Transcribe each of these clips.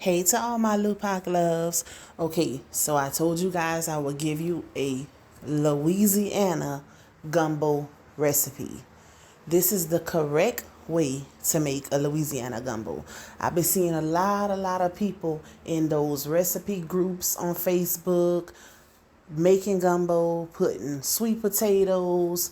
Hey to all my Lupac loves. Okay, so I told you guys I would give you a Louisiana gumbo recipe. This is the correct way to make a Louisiana gumbo. I've been seeing a lot of people in those recipe groups on Facebook making gumbo, putting sweet potatoes,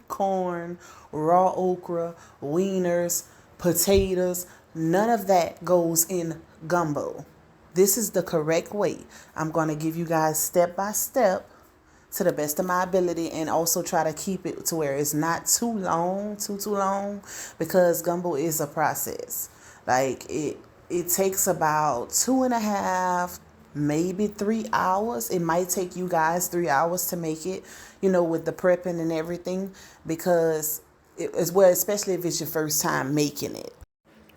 corn, raw okra, wieners, potatoes. None of that goes in gumbo. This is the correct way. I'm going to give you guys step by step to the best of my ability, and also try to keep it to where it's not too long, too long, because gumbo is a process. Like it takes about 2.5, maybe 3 hours. It might take you guys 3 hours to make it, with the prepping and everything, because especially if it's your first time making it.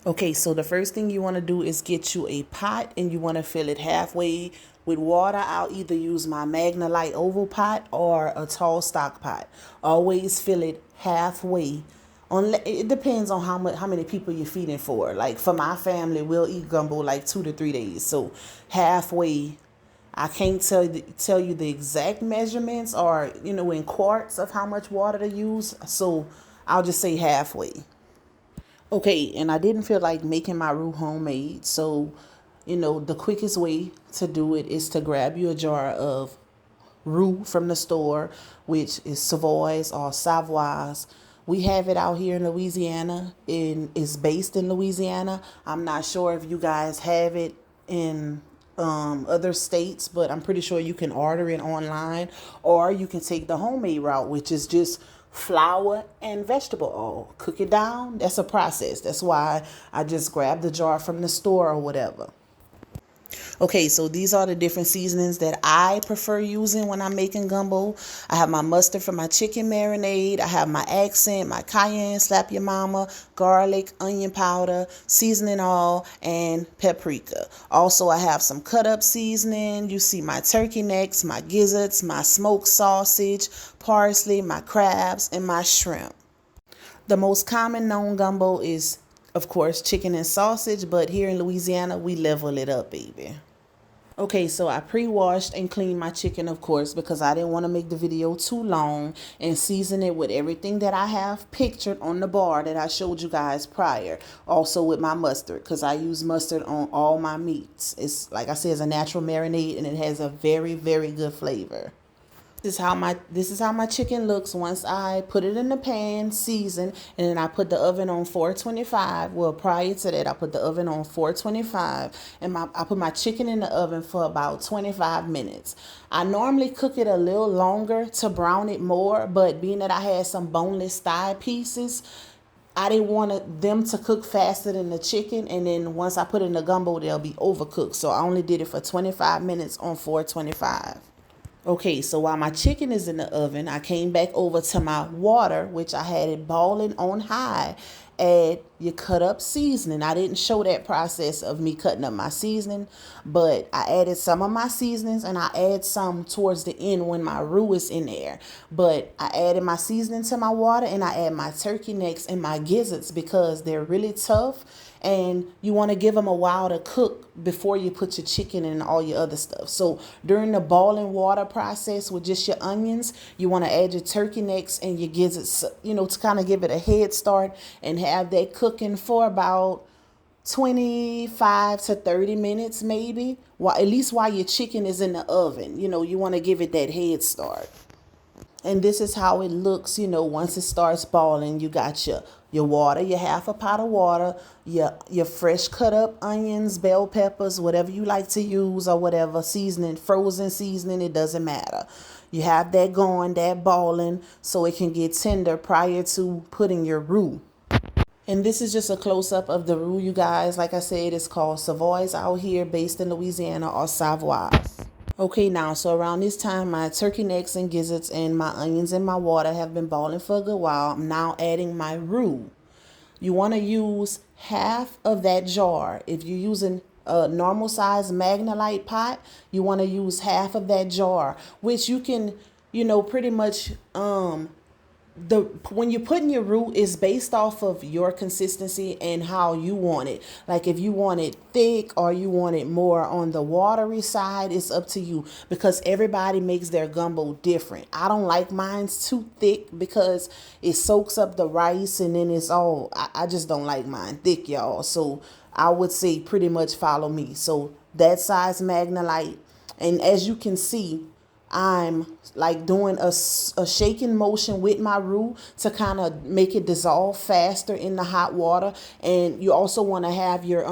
Okay, so the first thing you want to do is get you a pot, and you want to fill it halfway with water. I'll either use my Magnalite oval pot or a tall stock pot. Always fill it halfway. It depends on how many people you're feeding for. Like for my family, we'll eat gumbo like 2 to 3 days. So halfway. I can't tell you the exact measurements or in quarts of how much water to use. So I'll just say halfway. Okay, and I didn't feel like making my roux homemade, so the quickest way to do it is to grab you a jar of roux from the store, which is Savoy's or Savoy's. We have it out here in Louisiana, and it's based in Louisiana. I'm not sure if you guys have it in other states, but I'm pretty sure you can order it online, or you can take the homemade route, which is just flour and vegetable oil. Cook it down. That's a process. That's why I just grabbed the jar from the store or whatever. Okay, so these are the different seasonings that I prefer using when I'm making gumbo. I have my mustard for my chicken marinade. I have my accent, my cayenne, slap your mama, garlic, onion powder, seasoning oil, and paprika. Also, I have some cut up seasoning. You see my turkey necks, my gizzards, my smoked sausage, parsley, my crabs, and my shrimp. The most common known gumbo is, of course, chicken and sausage, but here in Louisiana, we level it up, baby. Okay, so I pre-washed and cleaned my chicken, of course, because I didn't want to make the video too long, and season it with everything that I have pictured on the bar that I showed you guys prior. Also with my mustard, because I use mustard on all my meats. It's, like I said, it's a natural marinade, and it has a very good flavor. This is how my chicken looks once I put it in the pan, season, and then I put the oven on 425. Well, prior to that, I put the oven on 425, and I put my chicken in the oven for about 25 minutes. I normally cook it a little longer to brown it more, but being that I had some boneless thigh pieces, I didn't want them to cook faster than the chicken, and then once I put it in the gumbo, they'll be overcooked. So I only did it for 25 minutes on 425. Okay, so while my chicken is in the oven, I came back over to my water, which I had it boiling on high. Add your cut up seasoning. I didn't show that process of me cutting up my seasoning, but I added some of my seasonings, and I add some towards the end when my roux is in there. But I added my seasoning to my water, and I add my turkey necks and my gizzards because they're really tough, and you want to give them a while to cook before you put your chicken and all your other stuff. So during the boiling water process with just your onions, you want to add your turkey necks and your gizzards, to kind of give it a head start and have that cooking for about 25 to 30 minutes maybe, at least while your chicken is in the oven. You want to give it that head start. And this is how it looks, once it starts boiling. You got your water, your half a pot of water, your fresh cut up onions, bell peppers, whatever you like to use, or whatever seasoning, frozen seasoning, it doesn't matter. You have that going, that boiling, so it can get tender prior to putting your roux. And this is just a close-up of the roux, you guys. Like I said, it's called Savoy's out here, based in Louisiana, or Savoy's. Okay, now, so around this time, my turkey necks and gizzards and my onions and my water have been boiling for a good while. I'm now adding my roux. You want to use half of that jar. If you're using a normal size Magnalite pot, you want to use half of that jar, which you can, pretty much the when you're putting your roux is based off of your consistency and how you want it. Like if you want it thick or you want it more on the watery side, it's up to you because everybody makes their gumbo different. I don't like mine's too thick because it soaks up the rice and then it's all I just don't like mine thick, y'all. So I would say pretty much follow me. So that size Magnalite, and as you can see, I'm like doing a shaking motion with my roux to kind of make it dissolve faster in the hot water. And you also want to have your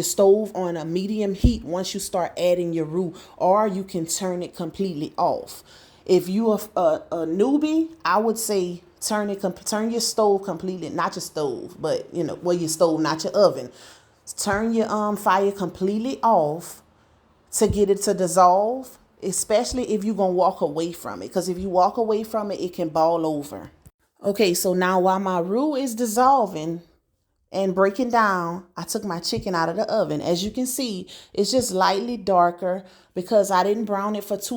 stove on a medium heat once you start adding your roux, or you can turn it completely off. If you are a newbie, I would say turn your stove completely, not your stove, but your stove, not your oven. Turn your fire completely off to get it to dissolve, especially if you're going to walk away from it. Because if you walk away from it, it can ball over. Okay, so now while my roux is dissolving and breaking down, I took my chicken out of the oven. As you can see, it's just lightly darker because I didn't brown it for too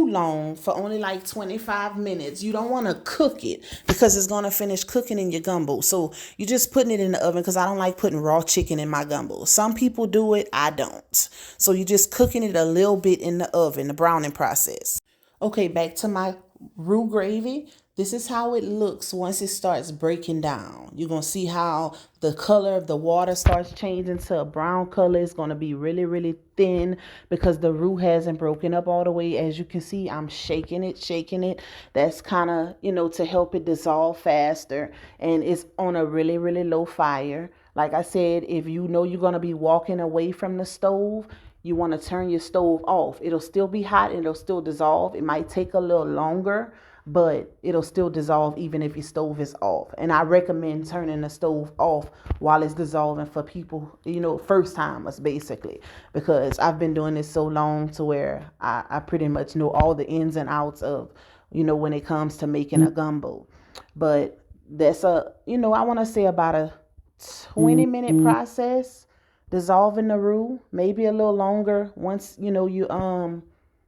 long, for only like 25 minutes. You don't want to cook it because it's going to finish cooking in your gumbo. So you're just putting it in the oven because I don't like putting raw chicken in my gumbo. Some people do it, I don't. So you're just cooking it a little bit in the oven, the browning process. Okay, back to my roux gravy. This is how it looks once it starts breaking down. You're going to see how the color of the water starts changing to a brown color. It's going to be really, really thin because the roux hasn't broken up all the way. As you can see, I'm shaking it. That's kind of, to help it dissolve faster. And it's on a really, really low fire. Like I said, if you know you're going to be walking away from the stove, you want to turn your stove off. It'll still be hot and it'll still dissolve. It might take a little longer, but it'll still dissolve even if your stove is off. And I recommend turning the stove off while it's dissolving for people, first timers basically, because I've been doing this so long to where I pretty much know all the ins and outs of, when it comes to making a gumbo. But that's I want to say about a 20-minute process, dissolving the roux, maybe a little longer once, you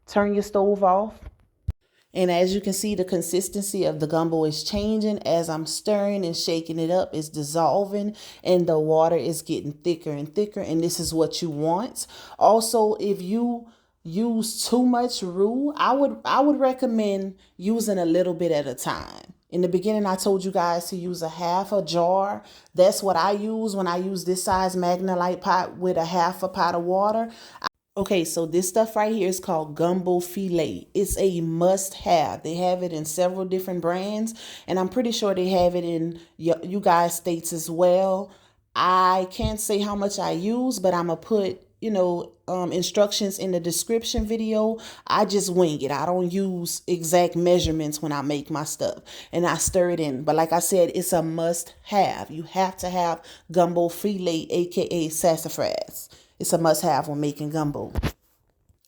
turn your stove off. And as you can see, the consistency of the gumbo is changing as I'm stirring and shaking it up. It's dissolving and the water is getting thicker and thicker. And this is what you want. Also, if you use too much roux, I would recommend using a little bit at a time. In the beginning, I told you guys to use a half a jar. That's what I use when I use this size Magnalite pot with a half a pot of water. Okay, so this stuff right here is called gumbo filet. It's a must-have. They have it in several different brands, and I'm pretty sure they have it in you guys' states as well. I can't say how much I use, but I'm going to put, instructions in the description video. I just wing it. I don't use exact measurements when I make my stuff, and I stir it in. But like I said, it's a must-have. You have to have gumbo filet, aka sassafras. It's a must-have when making gumbo.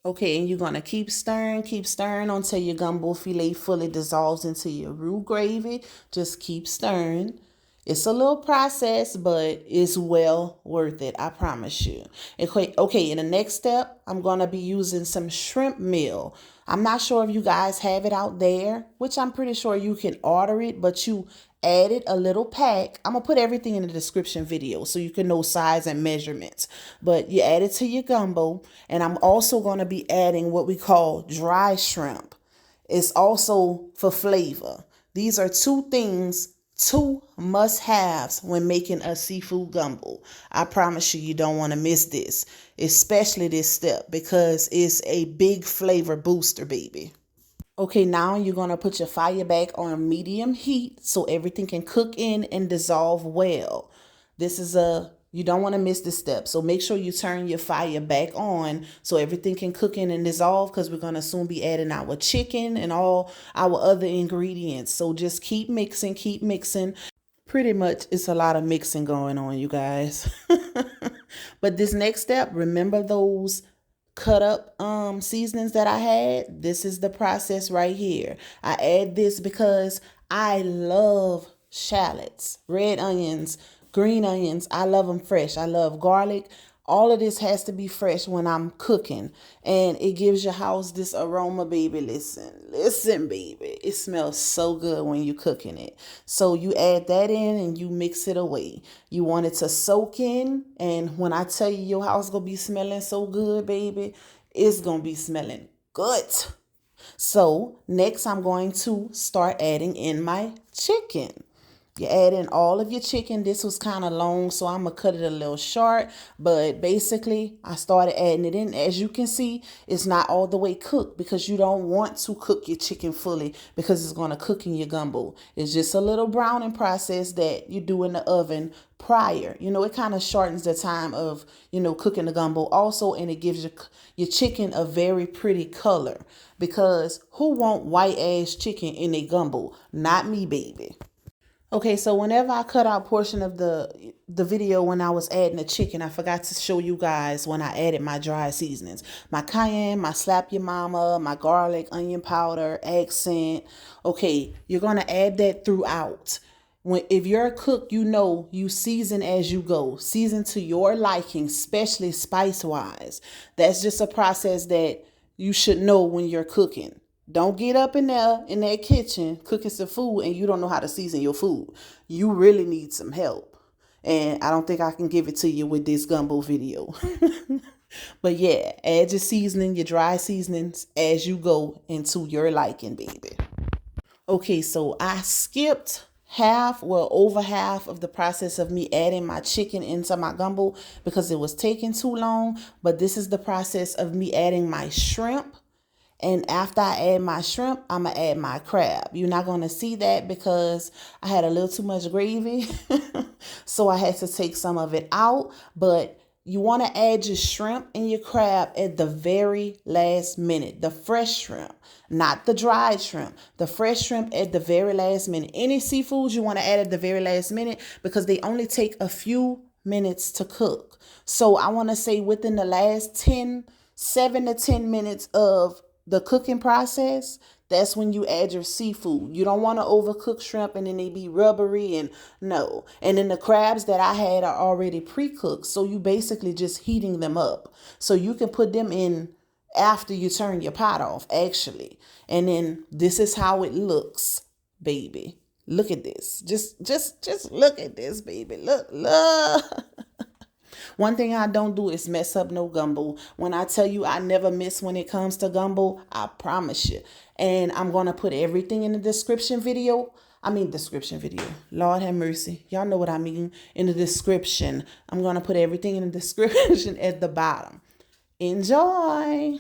Okay, and you're going to keep stirring until your gumbo filet fully dissolves into your roux gravy. Just keep stirring. It's a little process, but it's well worth it. I promise you. Okay, in the next step, I'm going to be using some shrimp meal. I'm not sure if you guys have it out there, which I'm pretty sure you can order it, but you added a little pack. I'm going to put everything in the description video so you can know size and measurements. But you add it to your gumbo. And I'm also going to be adding what we call dry shrimp. It's also for flavor. These are two must-haves when making a seafood gumbo. I promise you don't want to miss this, especially this step, because it's a big flavor booster, baby. Okay, now you're going to put your fire back on medium heat so everything can cook in and dissolve well. You don't want to miss this step. So make sure you turn your fire back on so everything can cook in and dissolve, because we're going to soon be adding our chicken and all our other ingredients. So just keep mixing. Pretty much it's a lot of mixing going on, you guys. But this next step, remember those cut up seasonings that I had? This is the process right here. I add this because I love shallots, red onions, green onions. I love them fresh. I love garlic, All of this has to be fresh when I'm cooking. And it gives your house this aroma, baby. Listen, baby. It smells so good when you're cooking it. So you add that in and you mix it away. You want it to soak in. And when I tell you your house going to be smelling so good, baby, it's going to be smelling good. So next I'm going to start adding in my chicken. You add in all of your chicken. This was kind of long, so I'm going to cut it a little short. But basically, I started adding it in. As you can see, it's not all the way cooked because you don't want to cook your chicken fully because it's going to cook in your gumbo. It's just a little browning process that you do in the oven prior. You know, it kind of shortens the time of, cooking the gumbo also, and it gives your chicken a very pretty color because who want white ass chicken in a gumbo? Not me, baby. Okay, so whenever I cut out portion of the video when I was adding the chicken, I forgot to show you guys when I added my dry seasonings. My cayenne, my slap your mama, my garlic, onion powder, accent. Okay, you're going to add that throughout. If you're a cook, you season as you go. Season to your liking, especially spice-wise. That's just a process that you should know when you're cooking. Don't get up in there in that kitchen cooking some food and you don't know how to season your food. You really need some help. And I don't think I can give it to you with this gumbo video. But yeah, add your seasoning, your dry seasonings as you go into your liking, baby. Okay, so I skipped over half of the process of me adding my chicken into my gumbo because it was taking too long. But this is the process of me adding my shrimp. And after I add my shrimp, I'm going to add my crab. You're not going to see that because I had a little too much gravy. So I had to take some of it out. But you want to add your shrimp and your crab at the very last minute. The fresh shrimp, not the dried shrimp. The fresh shrimp at the very last minute. Any seafoods you want to add at the very last minute because they only take a few minutes to cook. So I want to say within the last 7 to 10 minutes of the cooking process, that's when you add your seafood. You don't want to overcook shrimp and then they be rubbery and no. And then the crabs that I had are already pre-cooked. So you basically just heating them up. So you can put them in after you turn your pot off, actually. And then this is how it looks, baby. Look at this. Just look at this, baby. Look. One thing I don't do is mess up no gumbo. When I tell you I never miss when it comes to gumbo, I promise you. And I'm going to put everything in the description video. Lord have mercy. Y'all know what I mean. In the description. I'm going to put everything in the description at the bottom. Enjoy.